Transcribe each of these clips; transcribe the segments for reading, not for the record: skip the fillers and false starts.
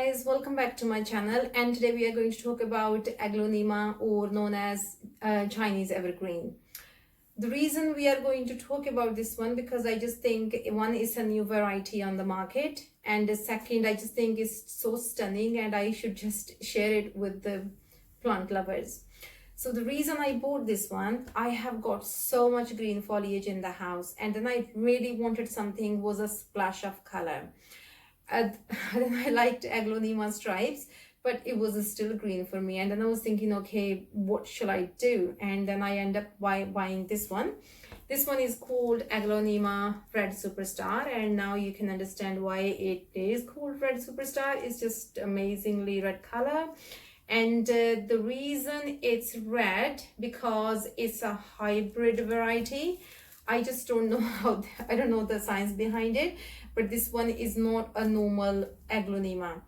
guys, welcome back to my channel, and today we are going to talk about Aglaonema, or known as Chinese Evergreen. The reason we are going to talk about this one, because I just think one is a new variety on the market, and the second I just think is so stunning and I should just share it with the plant lovers. So the reason I bought this one, I have got so much green foliage in the house, and then I really wanted something was a splash of color. And I liked Aglaonema stripes, but it was still green for me. And then I was thinking, okay, what shall I do? And then I end up buying this one. This one is called Aglaonema Red Superstar, and now you can understand why it is called Red Superstar. It's just amazingly red color. And the reason it's red, because it's a hybrid variety. I just don't know how, I don't know the science behind it, but this one is not a normal Aglaonema.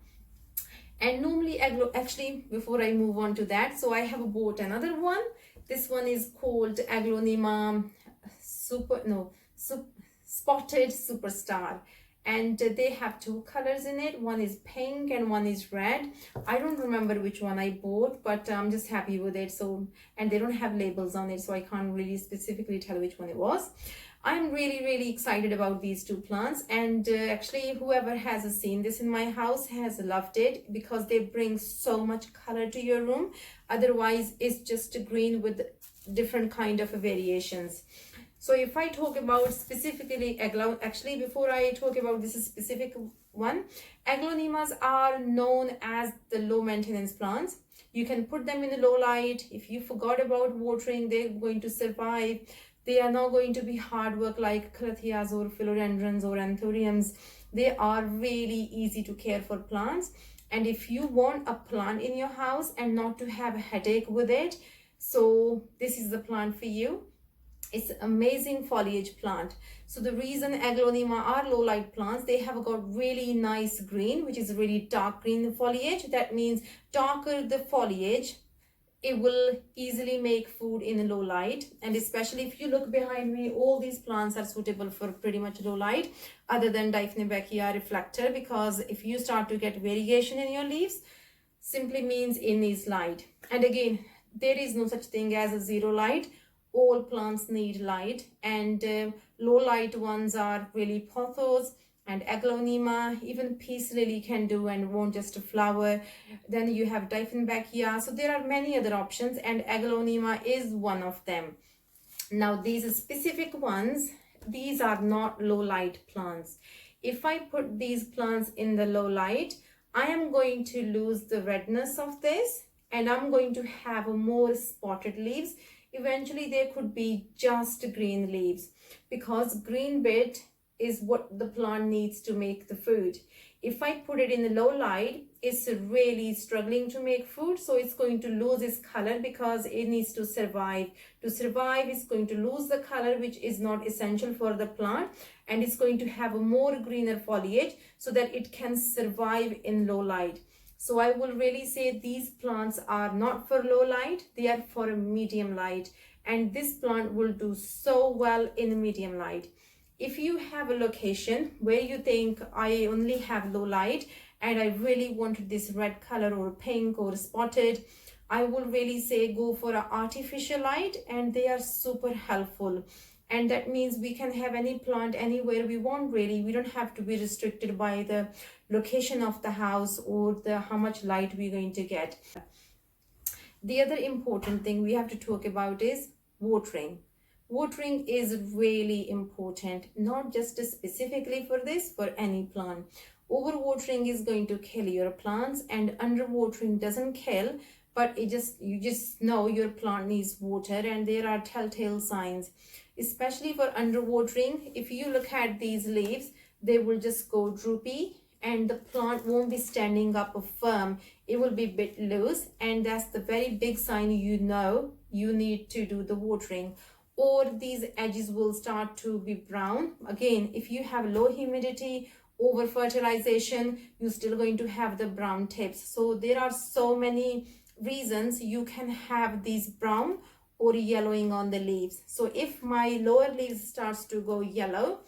And normally actually, before I move on to that, so I have bought another one. This one is called Aglaonema Spotted Superstar. And they have two colors in it. One is pink and one is red. I don't remember which one I bought, but I'm just happy with it. So, and they don't have labels on it, so I can't really specifically tell which one it was. I'm really excited about these two plants, and actually whoever has seen this in my house has loved it, because they bring so much color to your room. Otherwise it's just green with different kind of variations. So if I talk about specifically actually before I talk about this specific one, Aglaonemas are known as the low maintenance plants. You can put them in the low light. If you forgot about watering, they're going to survive. They are not going to be hard work like calatheas or philodendrons or anthuriums. They are really easy to care for plants. And if you want a plant in your house and not to have a headache with it, so this is the plant for you. It's an amazing foliage plant. So the reason Aglaonema are low light plants, they have got really nice green, which is really dark green foliage. That means darker the foliage, it will easily make food in low light. And especially if you look behind me, all these plants are suitable for pretty much low light, other than Diphnebachia reflector, because if you start to get variegation in your leaves, simply means it needs light. And again, there is no such thing as a zero light. All plants need light, and low light ones are really pothos and Aglaonema. Even peace lily can do and won't just flower. Then you have Diphnebachia. So there are many other options, and Aglaonema is one of them. Now these specific ones, these are not low light plants. If I put these plants in the low light, I am going to lose the redness of this, and I'm going to have more spotted leaves. Eventually there could be just green leaves, because green bit is what the plant needs to make the food. If I put it in the low light, it's really struggling to make food, so it's going to lose its color because it needs to survive. To survive, it's going to lose the color, which is not essential for the plant, and it's going to have a more greener foliage so that it can survive in low light. So I will really say these plants are not for low light, they are for a medium light, and this plant will do so well in medium light. If you have a location where you think I only have low light and I really want this red color or pink or spotted, I will really say go for an artificial light, and they are super helpful. And that means we can have any plant anywhere we want, really. We don't have to be restricted by the location of the house or how much light we're going to get. The other important thing we have to talk about is watering. Watering is really important, not just specifically for this, for any plant. Overwatering is going to kill your plants, and underwatering doesn't kill, but you just know your plant needs water, and there are telltale signs. Especially for underwatering, if you look at these leaves, they will just go droopy, and the plant won't be standing up firm. It will be a bit loose, and that's the very big sign you know you need to do the watering. Or these edges will start to be brown. Again, if you have low humidity, over fertilization, you're still going to have the brown tips. So there are so many reasons you can have these brown or yellowing on the leaves. So if my lower leaves starts to go yellow,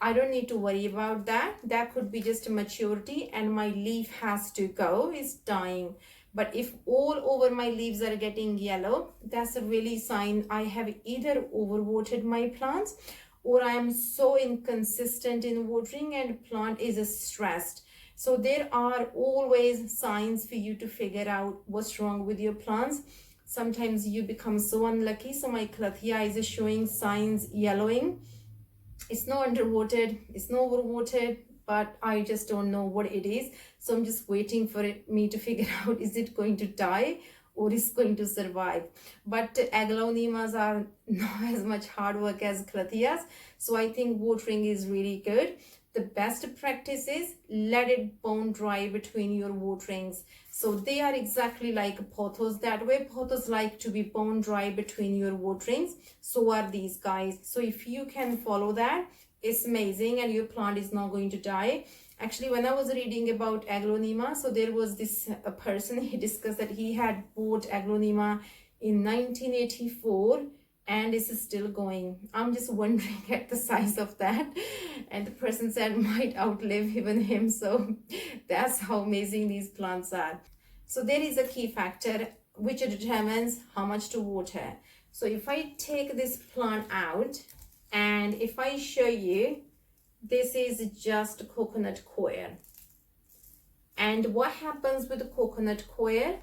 I don't need to worry about that. That could be just a maturity and my leaf has to go, it's dying. But if all over my leaves are getting yellow, that's a really sign I have either overwatered my plants or I am so inconsistent in watering and plant is stressed. So there are always signs for you to figure out what's wrong with your plants. Sometimes you become so unlucky. So my calathea is showing signs yellowing. It's not underwatered, it's not overwatered, but I just don't know what it is. So I'm just waiting for me to figure out, is it going to die or is going to survive? But aglaonemas are not as much hard work as calatheas. So I think watering is really good. The best practice is let it bone dry between your waterings. So they are exactly like pothos that way. Pothos like to be bone dry between your waterings. So are these guys. So if you can follow that, it's amazing and your plant is not going to die. Actually, when I was reading about aglaonema, so there was this person, he discussed that he had bought aglaonema in 1984 and it's still going. I'm just wondering at the size of that, and the person said might outlive even him. So that's how amazing these plants are. So there is a key factor which determines how much to water. So if I take this plant out and if I show you, this is just coconut coir. And what happens with the coconut coir?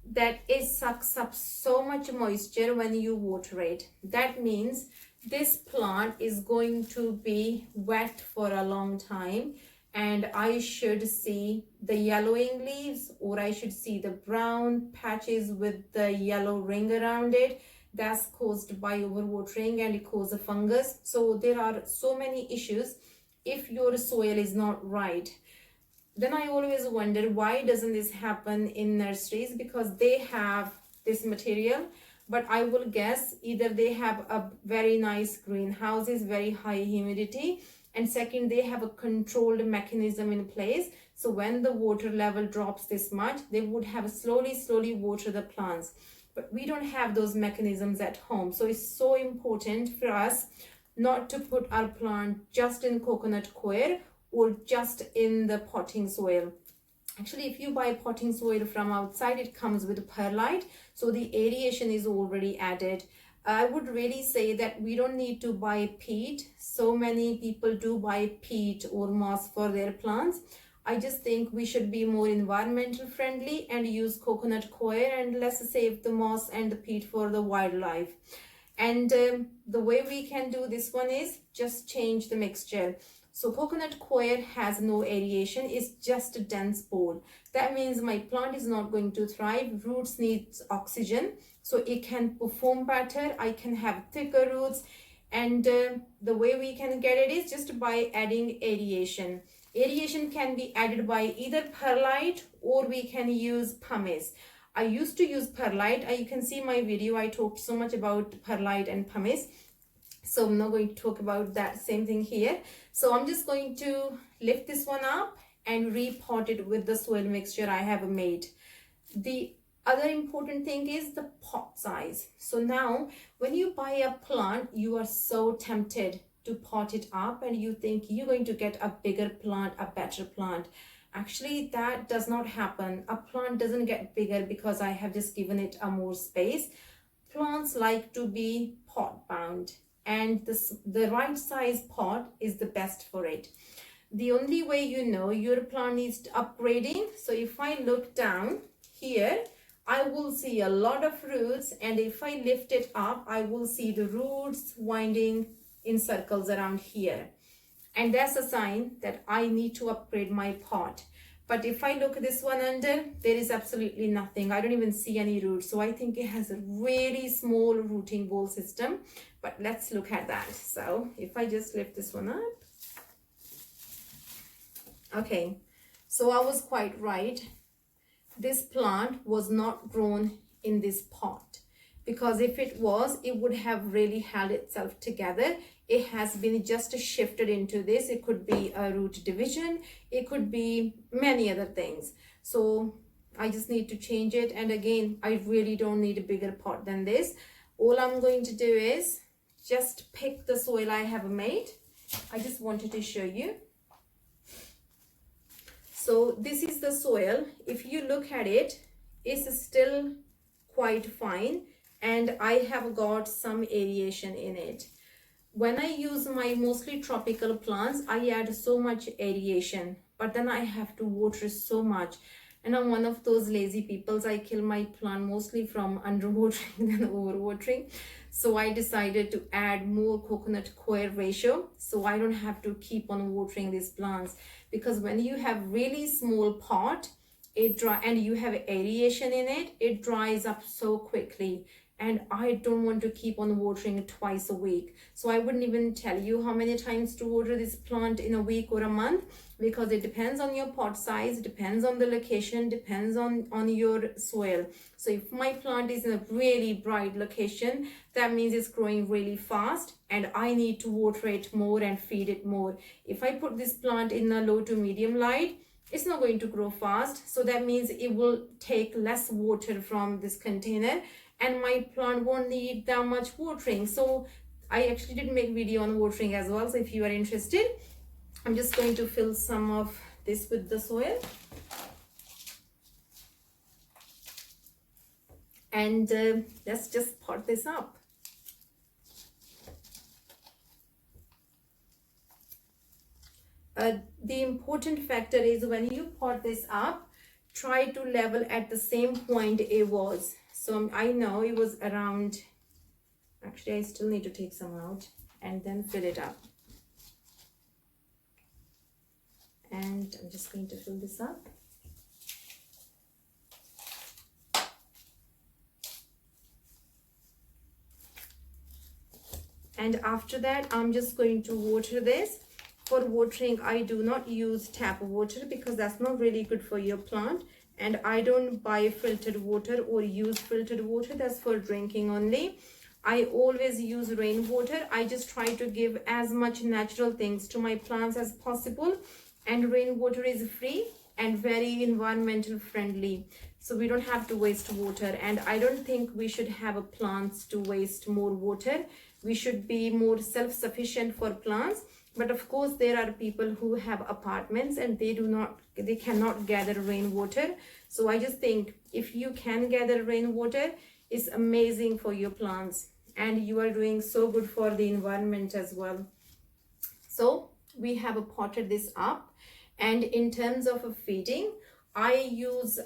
That it sucks up so much moisture when you water it. That means this plant is going to be wet for a long time and I should see the yellowing leaves or I should see the brown patches with the yellow ring around it. That's caused by overwatering and it causes a fungus. So there are so many issues if your soil is not right. Then I always wonder, why doesn't this happen in nurseries? Because they have this material, but I will guess either they have a very nice greenhouses, very high humidity, and second, they have a controlled mechanism in place. So when the water level drops this much, they would have slowly water the plants. But we don't have those mechanisms at home. So it's so important for us not to put our plant just in coconut coir or just in the potting soil. Actually, if you buy potting soil from outside, it comes with perlite, so the aeration is already added. I would really say that we don't need to buy peat. So many people do buy peat or moss for their plants. I just think we should be more environmental friendly and use coconut coir, and let's save the moss and the peat for the wildlife. And the way we can do this one is just change the mixture. So coconut coir has no aeration, it's just a dense ball. That means my plant is not going to thrive. Roots need oxygen, so it can perform better. I can have thicker roots, and the way we can get it is just by adding aeration. Aeration can be added by either perlite or we can use pumice. I used to use perlite. You can see my video, I talked so much about perlite and pumice. So I'm not going to talk about that same thing here. So I'm just going to lift this one up and repot it with the soil mixture I have made. The other important thing is the pot size. So now when you buy a plant, you are so tempted to pot it up and you think you're going to get a bigger plant, a better plant. Actually, that does not happen. A plant doesn't get bigger because I have just given it a more space. Plants like to be pot bound, and the right size pot is the best for it. The only way you know your plant needs upgrading, so if I look down here, I will see a lot of roots, and if I lift it up, I will see the roots winding in circles around here. And that's a sign that I need to upgrade my pot. But if I look at this one under, there is absolutely nothing. I don't even see any roots. So I think it has a really small rooting ball system. But let's look at that. So if I just lift this one up. Okay, so I was quite right. This plant was not grown in this pot, because if it was, it would have really held itself together. It has been just shifted into this. It could be a root division. It could be many other things. So I just need to change it. And again, I really don't need a bigger pot than this. All I'm going to do is just pick the soil I have made I just wanted to show you. So this is the soil. If you look at it, it's still quite fine, and I have got some aeration in it. When I use my mostly tropical plants, I add so much aeration, but then I have to water so much. And I'm one of those lazy peoples. I kill my plant mostly from underwatering than overwatering. So I decided to add more coconut coir ratio, so I don't have to keep on watering these plants. Because when you have really small pot, it dry and you have aeration in it, it dries up so quickly. And I don't want to keep on watering twice a week. So I wouldn't even tell you how many times to water this plant in a week or a month, because it depends on your pot size, depends on the location, depends on your soil. So if my plant is in a really bright location, that means it's growing really fast and I need to water it more and feed it more. If I put this plant in a low to medium light, it's not going to grow fast. So that means it will take less water from this container, and my plant won't need that much watering. So I actually did make video on watering as well. So if you are interested, I'm just going to fill some of this with the soil. And let's just pot this up. The important factor is when you pot this up, try to level at the same point it was. So I know it was around, actually I still need to take some out and then fill it up. And I'm just going to fill this up. And after that, I'm just going to water this. For watering, I do not use tap water because that's not really good for your plant. And I don't buy filtered water or use filtered water. That's for drinking only. I always use rainwater. I just try to give as much natural things to my plants as possible. And rainwater is free and very environmental friendly. So we don't have to waste water. And I don't think we should have plants to waste more water. We should be more self-sufficient for plants. But of course, there are people who have apartments and they cannot gather rainwater. So I just think if you can gather rainwater, it's amazing for your plants. And you are doing so good for the environment as well. So we have potted this up. And in terms of feeding, I use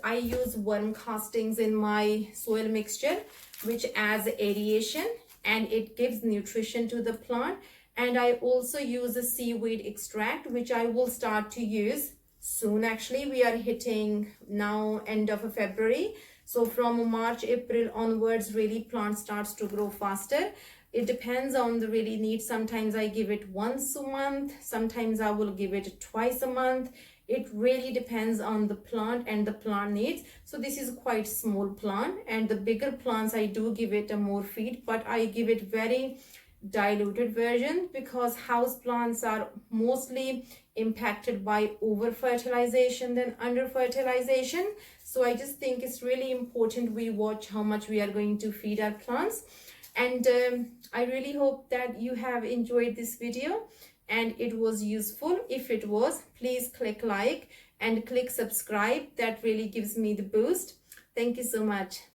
worm castings in my soil mixture, which adds aeration and it gives nutrition to the plant. And I also use a seaweed extract, which I will start to use soon. Actually, we are hitting now end of February. So from March, April onwards, really plant starts to grow faster. It depends on the really need. Sometimes I give it once a month. Sometimes I will give it twice a month. It really depends on the plant and the plant needs. So this is quite small plant, and the bigger plants I do give it a more feed, but I give it very diluted version because house plants are mostly impacted by over fertilization than under fertilization. So I just think it's really important we watch how much we are going to feed our plants. And I really hope that you have enjoyed this video and it was useful. If it was, please click like and click subscribe. That really gives me the boost. Thank you so much.